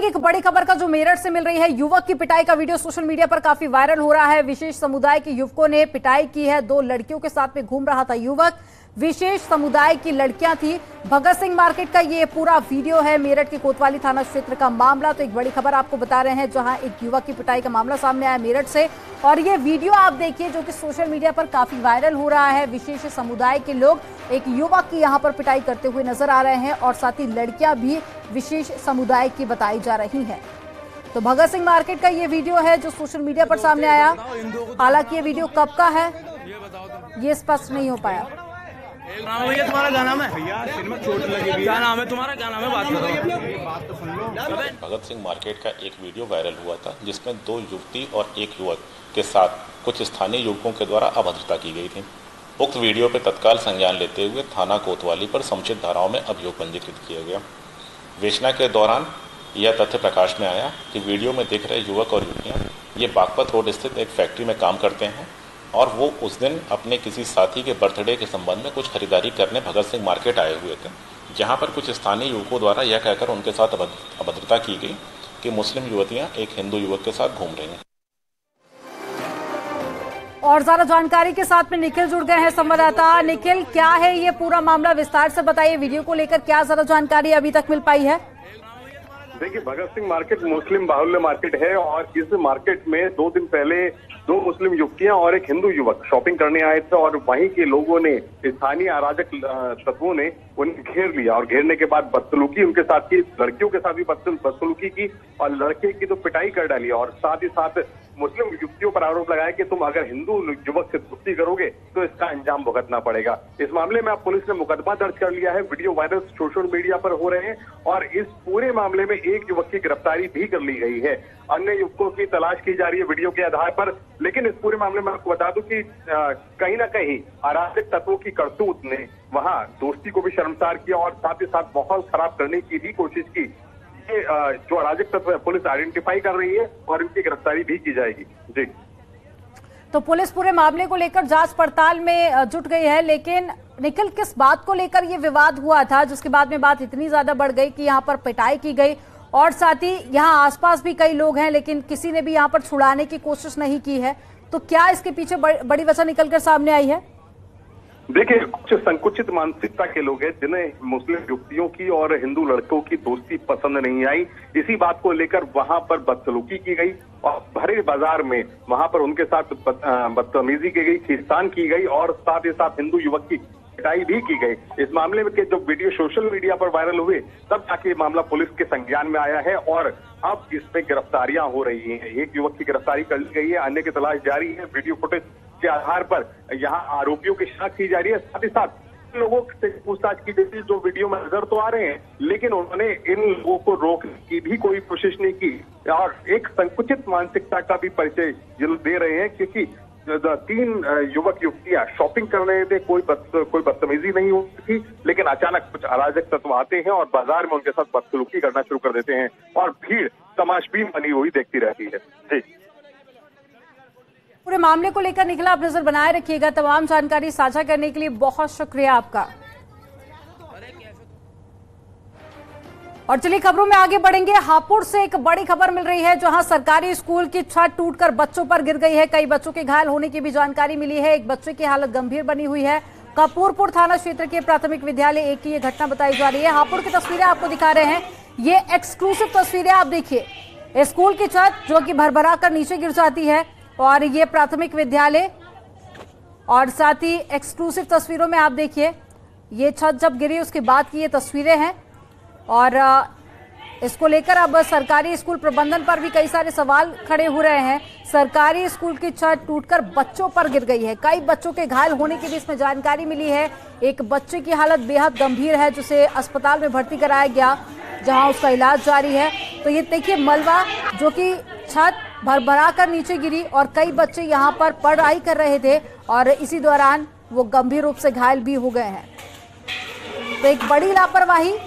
एक बड़ी खबर का जो मेरठ से मिल रही है, युवक की पिटाई का वीडियो सोशल मीडिया पर काफी वायरल हो रहा है। विशेष समुदाय के युवकों ने पिटाई की है। 2 लड़कियों के साथ में घूम रहा था युवक। विशेष समुदाय की लड़कियां थी। भगत सिंह मार्केट का ये पूरा वीडियो है, मेरठ के कोतवाली थाना क्षेत्र का मामला। तो एक बड़ी खबर आपको बता रहे हैं, जहां एक युवक की पिटाई का मामला सामने आया मेरठ से, और ये वीडियो आप देखिए जो कि सोशल मीडिया पर काफी वायरल हो रहा है। विशेष समुदाय के लोग एक युवक की यहाँ पर पिटाई करते हुए नजर आ रहे हैं, और साथ ही लड़कियां भी विशेष समुदाय की बताई जा रही हैं। तो भगत सिंह मार्केट का ये वीडियो है जो सोशल मीडिया पर सामने आया। हालांकि ये वीडियो कब का है ये स्पष्ट नहीं हो पाया। भैया तुम्हारा क्या नाम है? भैया सिर में चोट लगी। क्या नाम है तुम्हारा? क्या नाम है? बात तो सुन लो। भगत सिंह मार्केट का एक वीडियो वायरल हुआ था, जिसमें 2 युवती और 1 युवक के साथ कुछ स्थानीय युवकों के द्वारा अभद्रता की गई थी। उक्त वीडियो पर तत्काल संज्ञान लेते हुए थाना कोतवाली पर समुचित धाराओं में अभियोग पंजीकृत किया गया। विवेचना के दौरान यह तथ्य प्रकाश में आया कि वीडियो में दिख रहे युवक और युवतियाँ ये बागपत रोड स्थित एक फैक्ट्री में काम करते हैं, और वो उस दिन अपने किसी साथी के बर्थडे के संबंध में कुछ खरीदारी करने भगत सिंह मार्केट आए हुए थे, जहां पर कुछ स्थानीय युवकों द्वारा यह कहकर उनके साथ अभद्रता की गई कि मुस्लिम युवतियां एक हिंदू युवक के साथ घूम रही हैं। और ज्यादा जानकारी के साथ में निखिल जुड़ गए हैं संवाददाता। निखिल, क्या है ये पूरा मामला, विस्तार से बताइए। वीडियो को लेकर क्या ज्यादा जानकारी अभी तक मिल पाई है? देखिए, भगत सिंह मार्केट मुस्लिम बाहुल्य मार्केट है, और इस मार्केट में 2 दिन पहले 2 मुस्लिम युवतियां और एक हिंदू युवक शॉपिंग करने आए थे, और वहीं के लोगों ने, स्थानीय अराजक तत्वों ने उन्हें घेर लिया, और घेरने के बाद बदसलूकी उनके साथ की, लड़कियों के साथ भी बदसलूकी की, और लड़के की तो पिटाई कर डाली, और साथ ही साथ मुस्लिम युवतियों पर आरोप लगाया कि तुम अगर हिंदू युवक से दोस्ती करोगे तो इसका अंजाम भुगतना पड़ेगा। इस मामले में अब पुलिस ने मुकदमा दर्ज कर लिया है। वीडियो वायरल सोशल मीडिया पर हो रहे हैं, और इस पूरे मामले में एक युवक की गिरफ्तारी भी कर ली गई है। अन्य युवकों की तलाश की जा रही है वीडियो के आधार पर। लेकिन इस पूरे मामले में आपको बता दूं कि कहीं ना कहीं अराजक तत्वों की करतूत ने वहां दोस्ती को भी शर्मसार किया, और साथ ही साथ माहौल खराब करने की भी कोशिश की। ये जो अराजक तत्व है पुलिस आइडेंटिफाई कर रही है, और इनकी गिरफ्तारी भी की जाएगी। जी, तो पुलिस पूरे मामले को लेकर जांच पड़ताल में जुट गई है। लेकिन निखिल, किस बात को लेकर ये विवाद हुआ था जिसके बाद में बात इतनी ज्यादा बढ़ गई कि यहाँ पर पिटाई की गई, और साथ ही यहाँ आसपास भी कई लोग हैं लेकिन किसी ने भी यहाँ पर छुड़ाने की कोशिश नहीं की है? तो क्या इसके पीछे बड़ी वजह निकलकर सामने आई है? देखिए, कुछ संकुचित मानसिकता के लोग हैं जिन्हें मुस्लिम युवतियों की और हिंदू लड़कों की दोस्ती पसंद नहीं आई। इसी बात को लेकर वहां पर बदसलूकी की गई, और भरे बाजार में वहां पर उनके साथ बदतमीजी की गई, खींचतान की गई, और साथ ही साथ हिंदू युवक की पिटाई भी की गई। इस मामले में के जो वीडियो सोशल मीडिया पर वायरल हुए, तब जाके मामला पुलिस के संज्ञान में आया है, और अब इसमें गिरफ्तारियां हो रही हैं। एक युवक की गिरफ्तारी कर ली गई है, अन्य की तलाश जारी है। वीडियो फुटेज के आधार पर यहाँ आरोपियों की शिनाख्त की जा रही है। साथ ही साथ लोगों से पूछताछ की जाती है जो वीडियो में नजर तो आ रहे हैं, लेकिन उन्होंने इन लोगों को रोकने की भी कोई कोशिश नहीं की, और एक संकुचित मानसिकता का भी परिचय दे रहे हैं, क्योंकि 3 युवक युवतियां शॉपिंग कर रहे थे, कोई बदतमीजी नहीं होती थी, लेकिन अचानक कुछ अराजक तत्व आते हैं और बाजार में उनके साथ बदसलूकी करना शुरू कर देते हैं, और भीड़ तमाशबीन बनी हुई देखती रहती है। जी, पूरे मामले को लेकर निखिल, आप नजर बनाए रखिएगा। तमाम जानकारी साझा करने के लिए बहुत शुक्रिया आपका। और चलिए खबरों में आगे बढ़ेंगे। हापुड़ से एक बड़ी खबर मिल रही है, जहां सरकारी स्कूल की छत टूटकर बच्चों पर गिर गई है। कई बच्चों के घायल होने की भी जानकारी मिली है। एक बच्चे की हालत गंभीर बनी हुई है। कपूरपुर थाना क्षेत्र के प्राथमिक विद्यालय 1 की ये घटना बताई जा रही है। हापुड़ की तस्वीरें आपको दिखा रहे हैं, ये एक्सक्लूसिव तस्वीरें आप देखिए। स्कूल की छत जो कि भरभरा कर नीचे गिर जाती है, और ये प्राथमिक विद्यालय, और साथ ही एक्सक्लूसिव तस्वीरों में आप देखिए ये छत जब गिरी उसके बाद की ये तस्वीरें हैं। और इसको लेकर अब सरकारी स्कूल प्रबंधन पर भी कई सारे सवाल खड़े हो रहे हैं। सरकारी स्कूल की छत टूटकर बच्चों पर गिर गई है। कई बच्चों के घायल होने की भी इसमें जानकारी मिली है। एक बच्चे की हालत बेहद गंभीर है, जिसे अस्पताल में भर्ती कराया गया, जहां उसका इलाज जारी है। तो ये देखिए मलबा जो कि छत भरभरा कर नीचे गिरी, और कई बच्चे यहाँ पर पढ़ाई कर रहे थे, और इसी दौरान वो गंभीर रूप से घायल भी हो गए हैं। तो एक बड़ी लापरवाही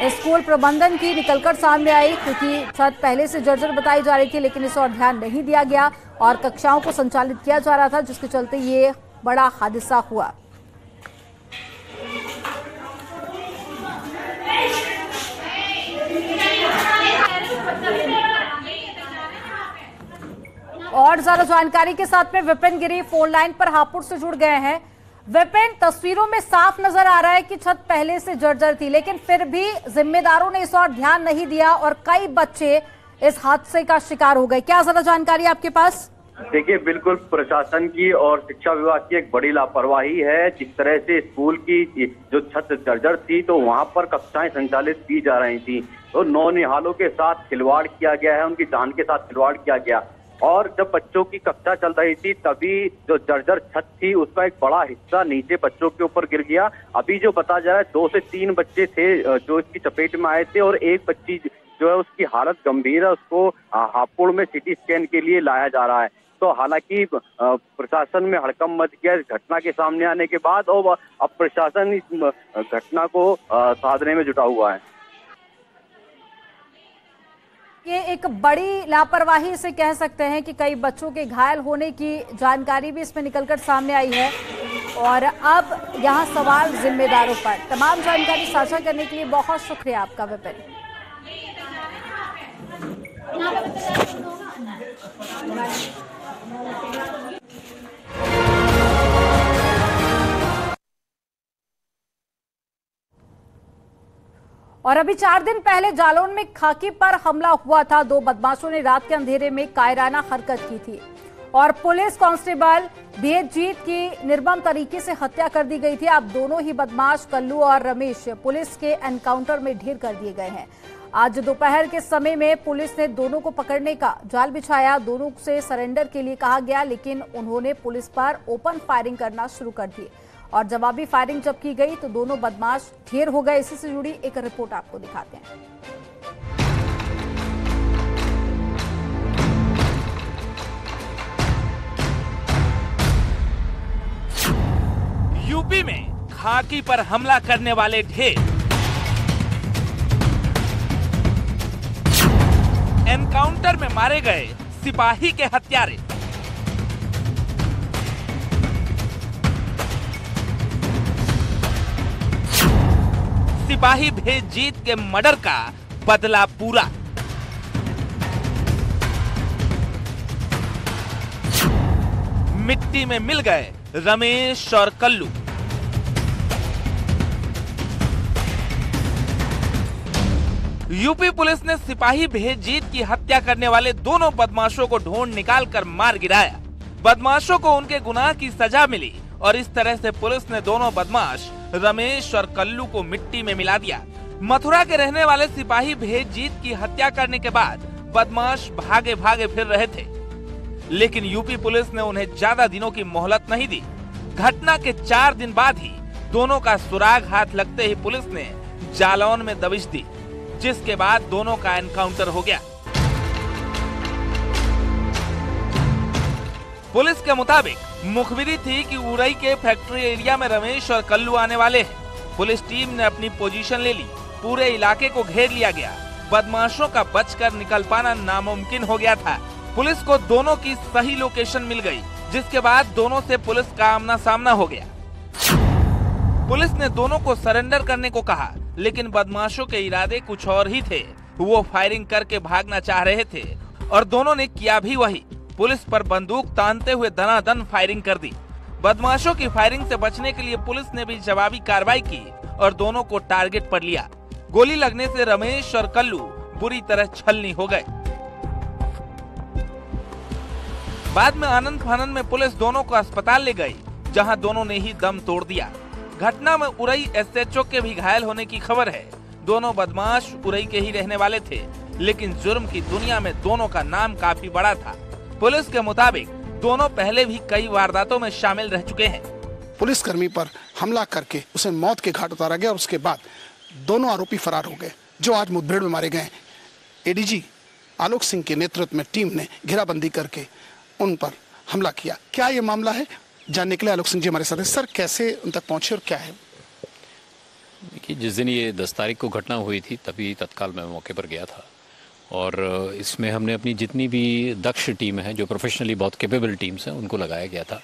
स्कूल प्रबंधन की निकलकर सामने आई, क्योंकि छत पहले से जर्जर बताई जा रही थी, लेकिन इस ओर ध्यान नहीं दिया गया और कक्षाओं को संचालित किया जा रहा था, जिसके चलते ये बड़ा हादसा हुआ। और ज्यादा जानकारी के साथ में विपिन गिरी फोन लाइन पर हापुड़ से जुड़ गए हैं। विपिन, तस्वीरों में साफ नजर आ रहा है कि छत पहले से जर्जर थी, लेकिन फिर भी जिम्मेदारों ने इस और ध्यान नहीं दिया और कई बच्चे इस हादसे का शिकार हो गए। क्या ज्यादा जानकारी आपके पास? देखिए, बिल्कुल प्रशासन की और शिक्षा विभाग की एक बड़ी लापरवाही है। जिस तरह से स्कूल की जो छत जर्जर थी तो वहां पर कक्षाएं संचालित की जा रही थी, तो नौनिहालों के साथ खिलवाड़ किया गया है, उनकी जान के साथ खिलवाड़ किया गया। और जब बच्चों की कक्षा चल रही थी तभी जो जर्जर छत थी उसका एक बड़ा हिस्सा नीचे बच्चों के ऊपर गिर गया। अभी जो बताया जा रहा है 2 से 3 बच्चे थे जो इसकी चपेट में आए थे और एक बच्ची जो है उसकी हालत गंभीर है, उसको हापुड़ में सिटी स्कैन के लिए लाया जा रहा है। तो हालांकि प्रशासन में हड़कंप मच गया इस घटना के सामने आने के बाद, और अब प्रशासन इस घटना को साधने में जुटा हुआ है। ये एक बड़ी लापरवाही से कह सकते हैं कि कई बच्चों के घायल होने की जानकारी भी इसमें निकलकर सामने आई है और अब यहाँ सवाल जिम्मेदारों पर। तमाम जानकारी साझा करने के लिए बहुत शुक्रिया आपका विपिन। और अभी 4 दिन पहले जालौन में खाकी पर हमला हुआ था। 2 बदमाशों ने रात के अंधेरे में कायराना हरकत की थी और पुलिस कांस्टेबल भेदजीत की निर्मम तरीके से हत्या कर दी गई थी। अब दोनों ही बदमाश कल्लू और रमेश पुलिस के एनकाउंटर में ढेर कर दिए गए हैं। आज दोपहर के समय में पुलिस ने दोनों को पकड़ने का जाल बिछाया। दोनों से सरेंडर के लिए कहा गया, लेकिन उन्होंने पुलिस पर ओपन फायरिंग करना शुरू कर दी और जवाबी फायरिंग जब की गई तो दोनों बदमाश ढेर हो गए। इसी से जुड़ी एक रिपोर्ट आपको दिखाते हैं। यूपी में खाकी पर हमला करने वाले ढेर, एनकाउंटर में मारे गए सिपाही के हत्यारे। सिपाही भेदजीत के मर्डर का बदला पूरा। मिट्टी में मिल गए रमेश और कल्लू। यूपी पुलिस ने सिपाही भेदजीत की हत्या करने वाले दोनों बदमाशों को ढूंढ निकालकर मार गिराया। बदमाशों को उनके गुनाह की सजा मिली और इस तरह से पुलिस ने दोनों बदमाश रमेश और कल्लू को मिट्टी में मिला दिया। मथुरा के रहने वाले सिपाही भेदजीत की हत्या करने के बाद बदमाश भागे भागे फिर रहे थे, लेकिन यूपी पुलिस ने उन्हें ज्यादा दिनों की मोहलत नहीं दी। घटना के 4 दिन बाद ही दोनों का सुराग हाथ लगते ही पुलिस ने जालौन में दबिश दी, जिसके बाद दोनों का एनकाउंटर हो गया। पुलिस के मुताबिक मुखबिरी थी कि उरई के फैक्ट्री एरिया में रमेश और कल्लू आने वाले हैं। पुलिस टीम ने अपनी पोजीशन ले ली, पूरे इलाके को घेर लिया गया। बदमाशों का बचकर निकल पाना नामुमकिन हो गया था। पुलिस को दोनों की सही लोकेशन मिल गई, जिसके बाद दोनों से पुलिस का आमना सामना हो गया। पुलिस ने दोनों को सरेंडर करने को कहा, लेकिन बदमाशों के इरादे कुछ और ही थे। वो फायरिंग करके भागना चाह रहे थे और दोनों ने किया भी वही। पुलिस पर बंदूक तानते हुए दनादन फायरिंग कर दी। बदमाशों की फायरिंग से बचने के लिए पुलिस ने भी जवाबी कार्रवाई की और दोनों को टारगेट पर लिया। गोली लगने से रमेश और कल्लू बुरी तरह छलनी हो गए। बाद में आनंद फानंद में पुलिस दोनों को अस्पताल ले गई, जहां दोनों ने ही दम तोड़ दिया। घटना में उरई एसएचओ के भी घायल होने की खबर है। दोनों बदमाश उरई के ही रहने वाले थे, लेकिन जुर्म की दुनिया में दोनों का नाम काफी बड़ा था। पुलिस के मुताबिक दोनों पहले भी कई वारदातों में शामिल रह चुके हैं। पुलिसकर्मी पर हमला करके उसे मौत के घाट उतारा गया और उसके बाद दोनों आरोपी फरार हो गए, जो आज मुठभेड़ में मारे गए। एडीजी आलोक सिंह के नेतृत्व में टीम ने घेराबंदी करके उन पर हमला किया। क्या ये मामला है, जानने के लिए आलोक सिंह जी हमारे साथ हैं। सर, कैसे उन तक पहुंचे और क्या है? देखिए, जिस दिन ये 10 तारीख को घटना हुई थी तभी तत्काल मैं मौके पर गया था और इसमें हमने अपनी जितनी भी दक्ष टीम है, जो प्रोफेशनली बहुत कैपेबल टीम्स हैं, उनको लगाया गया था।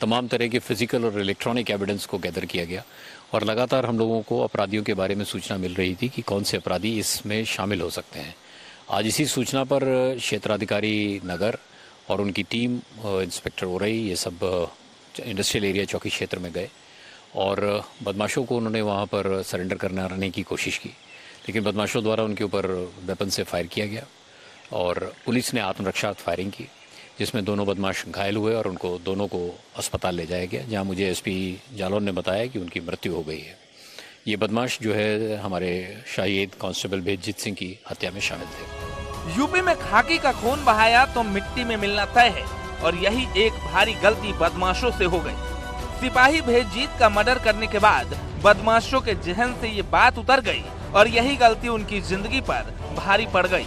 तमाम तरह के फिजिकल और इलेक्ट्रॉनिक एविडेंस को गैदर किया गया और लगातार हम लोगों को अपराधियों के बारे में सूचना मिल रही थी कि कौन से अपराधी इसमें शामिल हो सकते हैं। आज इसी सूचना पर क्षेत्राधिकारी नगर और उनकी टीम इंस्पेक्टर उरई ये सब इंडस्ट्रियल एरिया चौकी क्षेत्र में गए और बदमाशों को उन्होंने वहाँ पर सरेंडर करने की कोशिश की, लेकिन बदमाशों द्वारा उनके ऊपर वेपन से फायर किया गया और पुलिस ने आत्मरक्षा फायरिंग की, जिसमें दोनों बदमाश घायल हुए और उनको दोनों को अस्पताल ले जाया गया, जहां मुझे एसपी जालौन ने बताया कि उनकी मृत्यु हो गई है। ये बदमाश जो है हमारे शाहिद कांस्टेबल भेदजीत सिंह की हत्या में शामिल थे। यूपी में खाकी का खून बहाया तो मिट्टी में मिलना तय है और यही एक भारी गलती बदमाशों से हो गई। सिपाही भेदजीत का मर्डर करने के बाद बदमाशों के जहन से ये बात उतर गई और यही गलती उनकी जिंदगी पर भारी पड़ गई।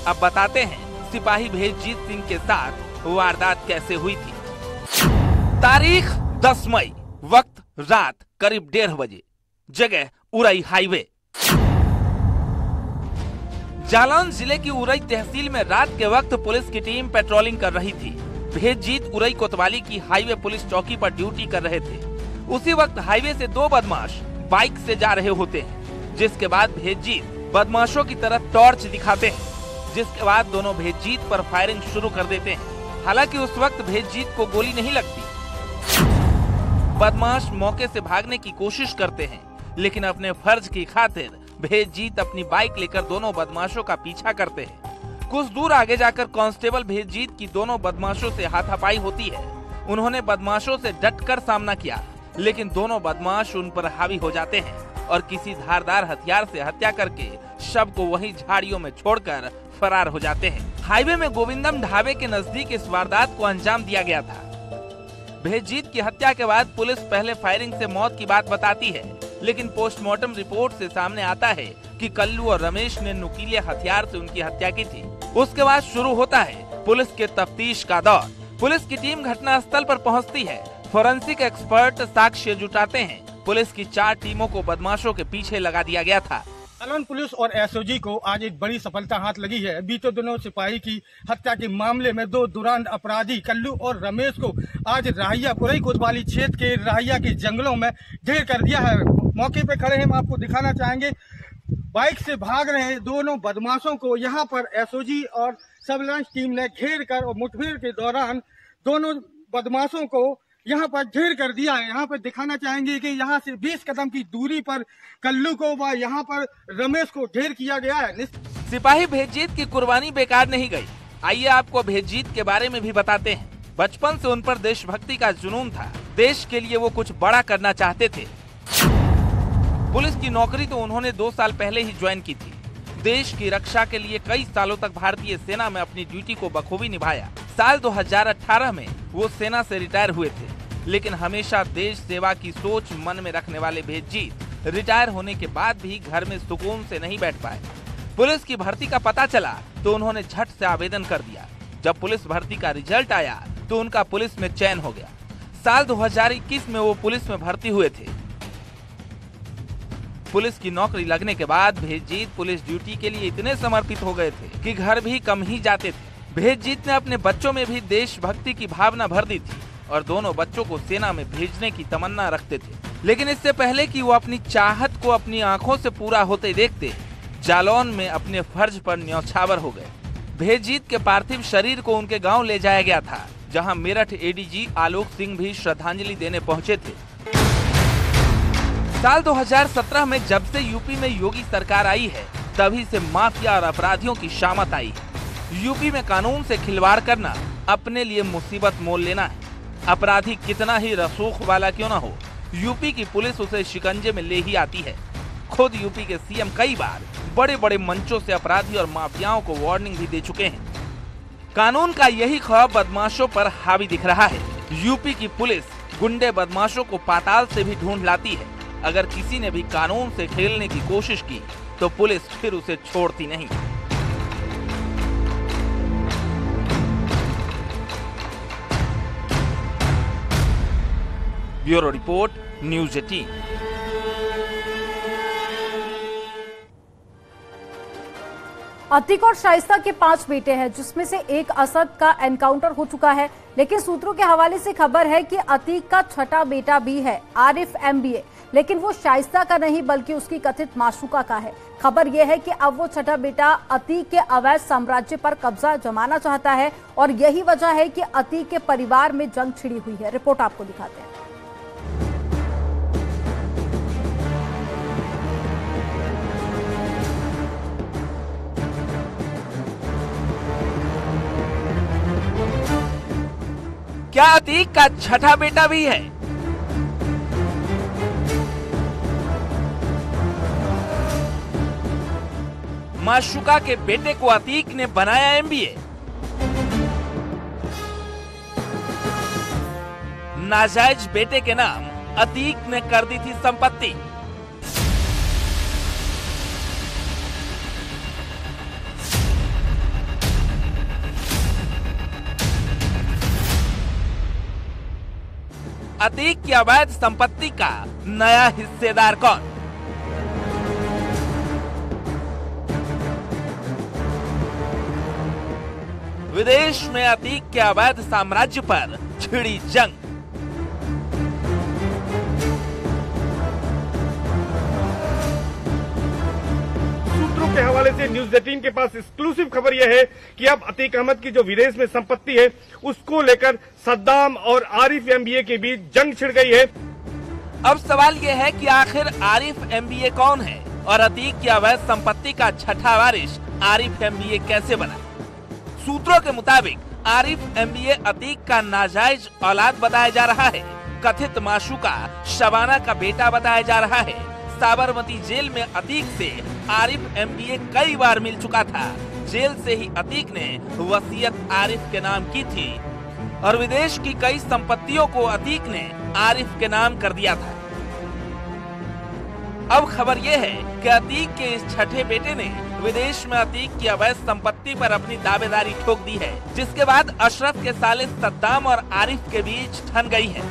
अब बताते हैं सिपाही भेदजीत सिंह के साथ वारदात कैसे हुई थी। तारीख 10 मई, वक्त रात करीब 1:30 बजे, जगह उरई हाईवे। जालौन जिले की उरई तहसील में रात के वक्त पुलिस की टीम पेट्रोलिंग कर रही थी। भेदजीत उरई कोतवाली की हाईवे पुलिस चौकी पर ड्यूटी कर रहे थे। उसी वक्त हाईवे से 2 बदमाश बाइक से जा रहे होते हैं, जिसके बाद भेदजीत बदमाशों की तरफ टॉर्च दिखाते हैं, जिसके बाद दोनों भेदजीत पर फायरिंग शुरू कर देते हैं। हालांकि उस वक्त भेदजीत को गोली नहीं लगती। बदमाश मौके से भागने की कोशिश करते हैं, लेकिन अपने फर्ज की खातिर भेदजीत अपनी बाइक लेकर दोनों बदमाशों का पीछा करते हैं। कुछ दूर आगे जाकर कांस्टेबल भेदजीत की दोनों बदमाशों से हाथापाई होती है। उन्होंने बदमाशों से डटकर सामना किया, लेकिन दोनों बदमाश उन पर हावी हो जाते हैं और किसी धारदार हथियार से हत्या करके शव को वहीं झाड़ियों में छोड़कर फरार हो जाते हैं। हाईवे में गोविंदम ढाबे के नजदीक इस वारदात को अंजाम दिया गया था। भेदजीत की हत्या के बाद पुलिस पहले फायरिंग से मौत की बात बताती है, लेकिन पोस्टमार्टम रिपोर्ट से सामने आता है कि कल्लू और रमेश ने नुकीले हथियार से उनकी हत्या की थी। उसके बाद शुरू होता है पुलिस के तफ्तीश का दौर। पुलिस की टीम घटनास्थल पर पहुंचती है। फोरेंसिक एक्सपर्ट साक्ष्य जुटाते हैं। पुलिस की 4 टीमों को बदमाशों के पीछे लगा दिया गया था। जालौन पुलिस और एसओजी को आज एक बड़ी सफलता हाथ लगी है। बीते दिनों सिपाही की हत्या के मामले में 2 दुरांत अपराधी कल्लू और रमेश को आज राहिया उरई कोतवाली क्षेत्र के राहिया के जंगलों में ढेर कर दिया है। मौके पे खड़े हैं, हम आपको दिखाना चाहेंगे। बाइक से भाग रहे दोनों बदमाशों को यहाँ पर एसओजी और सर्विलांस टीम ने घेर कर और मुठभेड़ के दौरान दोनों बदमाशों को यहाँ पर ढेर कर दिया है। यहाँ पर दिखाना चाहेंगे कि यहाँ से 20 कदम की दूरी पर कल्लू को व यहाँ पर रमेश को ढेर किया गया है। सिपाही भेदजीत की कुर्बानी बेकार नहीं गई। आइए आपको भेदजीत के बारे में भी बताते हैं। बचपन से उन पर देशभक्ति का जुनून था। देश के लिए वो कुछ बड़ा करना चाहते थे। पुलिस की नौकरी तो उन्होंने 2 साल पहले ही ज्वाइन की थी। देश की रक्षा के लिए कई सालों तक भारतीय सेना में अपनी ड्यूटी को बखूबी निभाया। साल 2018 में वो सेना से रिटायर हुए थे, लेकिन हमेशा देश सेवा की सोच मन में रखने वाले भेदजीत रिटायर होने के बाद भी घर में सुकून से नहीं बैठ पाए। पुलिस की भर्ती का पता चला तो उन्होंने झट से आवेदन कर दिया। जब पुलिस भर्ती का रिजल्ट आया तो उनका पुलिस में चयन हो गया। साल 2021 में वो पुलिस में भर्ती हुए थे। पुलिस की नौकरी लगने के बाद भेदजीत पुलिस ड्यूटी के लिए इतने समर्पित हो गए थे कि घर भी कम ही जाते थे। भेदजीत ने अपने बच्चों में भी देशभक्ति की भावना भर दी थी और दोनों बच्चों को सेना में भेजने की तमन्ना रखते थे। लेकिन इससे पहले कि वो अपनी चाहत को अपनी आंखों से पूरा होते देखते, जालौन में अपने फर्ज पर न्यौछावर हो गए। भेदजीत के पार्थिव शरीर को उनके गांव ले जाया गया था, जहां मेरठ एडीजी आलोक सिंह भी श्रद्धांजलि देने पहुंचे थे। साल 2017 में जब से यूपी में योगी सरकार आई है, तभी से माफिया और अपराधियों की शामत आई है। यूपी में कानून से खिलवाड़ करना अपने लिए मुसीबत मोल लेना है। अपराधी कितना ही रसूख वाला क्यों ना हो, यूपी की पुलिस उसे शिकंजे में ले ही आती है। खुद यूपी के सीएम कई बार बड़े बड़े मंचों से अपराधी और माफियाओं को वार्निंग भी दे चुके हैं। कानून का यही खौफ बदमाशों पर हावी दिख रहा है। यूपी की पुलिस गुंडे बदमाशों को पाताल से भी ढूंढ लाती है। अगर किसी ने भी कानून से खेलने की कोशिश की तो पुलिस फिर उसे छोड़ती नहीं। Bureau report, news 18। अतीक और शाइस्ता के 5 बेटे हैं, जिसमें से एक असद का एनकाउंटर हो चुका है। लेकिन सूत्रों के हवाले से खबर है कि अतीक का छठा बेटा भी है, आरिफ MBA। लेकिन वो शाइस्ता का नहीं बल्कि उसकी कथित माशूका का है। खबर यह है कि अब वो छठा बेटा अतीक के अवैध साम्राज्य पर कब्जा जमाना चाहता है और यही वजह है कि अतीक के परिवार में जंग छिड़ी हुई है। रिपोर्ट आपको दिखाते हैं। क्या अतीक का छठा बेटा भी है? माशूका के बेटे को अतीक ने बनाया एमबीए। नाजायज बेटे के नाम अतीक ने कर दी थी संपत्ति। अतीक की अवैध संपत्ति का नया हिस्सेदार कौन? विदेश में अतीक के अवैध साम्राज्य पर छिड़ी जंग। सूत्रों के हवाले से न्यूज 18 के पास एक्सक्लूसिव खबर यह है कि अब अतीक अहमद की जो विदेश में संपत्ति है उसको लेकर सद्दाम और आरिफ एमबीए के बीच जंग छिड़ गई है। अब सवाल यह है कि आखिर आरिफ एमबीए कौन है और अतीक की अवैध संपत्ति का छठा वारिस आरिफ एमबीए कैसे बना? सूत्रों के मुताबिक आरिफ एमबीए अतीक का नाजायज औलाद बताया जा रहा है। कथित माशूका शबाना का बेटा बताया जा रहा है। साबरमती जेल में अतीक से आरिफ एमबीए कई बार मिल चुका था। जेल से ही अतीक ने वसीयत आरिफ के नाम की थी और विदेश की कई संपत्तियों को अतीक ने आरिफ के नाम कर दिया था। अब खबर यह है कि अतीक के इस छठे बेटे ने विदेश में अतीक की अवैध संपत्ति पर अपनी दावेदारी ठोक दी है, जिसके बाद अशरफ के साले सद्दाम और आरिफ के बीच ठन गई है।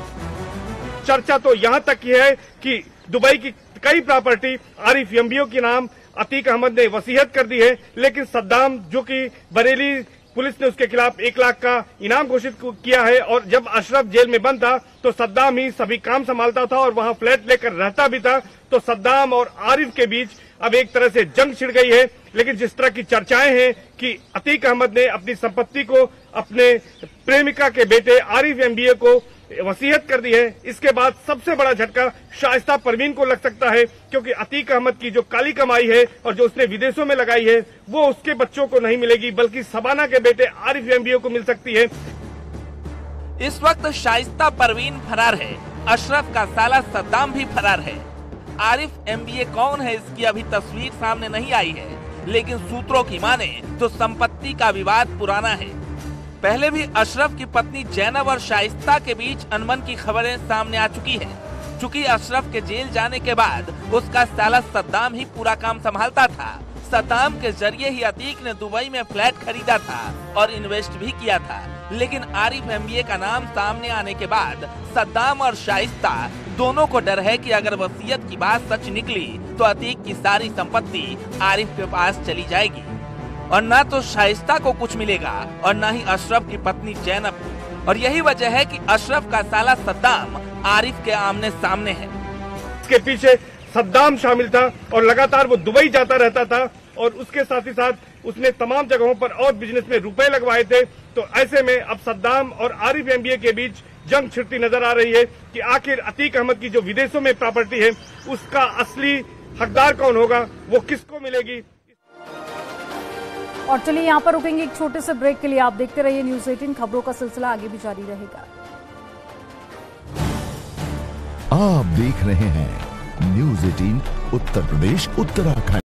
चर्चा तो यहाँ तक की है कि दुबई की कई प्रॉपर्टी आरिफ एमबीए के नाम अतीक अहमद ने वसीयत कर दी है, लेकिन सद्दाम जो कि बरेली पुलिस ने उसके खिलाफ 1 लाख का इनाम घोषित किया है और जब अशरफ जेल में बंद था तो सद्दाम ही सभी काम संभालता था और वहां फ्लैट लेकर रहता भी था। तो सद्दाम और आरिफ के बीच अब एक तरह से जंग छिड़ गई है। लेकिन जिस तरह की चर्चाएं हैं कि अतीक अहमद ने अपनी संपत्ति को अपने प्रेमिका के बेटे आरिफ एमबीए को वसीयत कर दी है, इसके बाद सबसे बड़ा झटका शाइस्ता परवीन को लग सकता है, क्योंकि अतीक अहमद की जो काली कमाई है और जो उसने विदेशों में लगाई है वो उसके बच्चों को नहीं मिलेगी, बल्कि शबाना के बेटे आरिफ एमबीए को मिल सकती है। इस वक्त शाइस्ता परवीन फरार है, अशरफ का साला सद्दाम भी फरार है। आरिफ एमबीए कौन है इसकी अभी तस्वीर सामने नहीं आई है, लेकिन सूत्रों की माने तो संपत्ति का विवाद पुराना है। पहले भी अशरफ की पत्नी जैनब और शाइस्ता के बीच अनबन की खबरें सामने आ चुकी हैं। चूंकि अशरफ के जेल जाने के बाद उसका साला सद्दाम ही पूरा काम संभालता था। सद्दाम के जरिए ही अतीक ने दुबई में फ्लैट खरीदा था और इन्वेस्ट भी किया था, लेकिन आरिफ एमबीए का नाम सामने आने के बाद सद्दाम और शाइस्ता दोनों को डर है कि अगर वसीयत की बात सच निकली तो अतीक की सारी संपत्ति आरिफ के पास चली जाएगी और ना तो शाइस्ता को कुछ मिलेगा और ना ही अशरफ की पत्नी जैनब को। और यही वजह है कि अशरफ का साला सद्दाम आरिफ के आमने सामने है। इसके पीछे सद्दाम शामिल था और लगातार वो दुबई जाता रहता था और उसके साथ ही साथ उसने तमाम जगहों पर और बिजनेस में रुपए लगवाए थे। तो ऐसे में अब सद्दाम और आरिफ एमबीए के बीच जंग छिड़ती नजर आ रही है कि आखिर अतीक अहमद की जो विदेशों में प्रॉपर्टी है उसका असली हकदार कौन होगा, वो किसको मिलेगी। और चलिए यहाँ पर रुकेंगे एक छोटे से ब्रेक के लिए। आप देखते रहिए न्यूज 18, खबरों का सिलसिला आगे भी जारी रहेगा। आप देख रहे हैं न्यूज 18 उत्तर प्रदेश उत्तराखंड।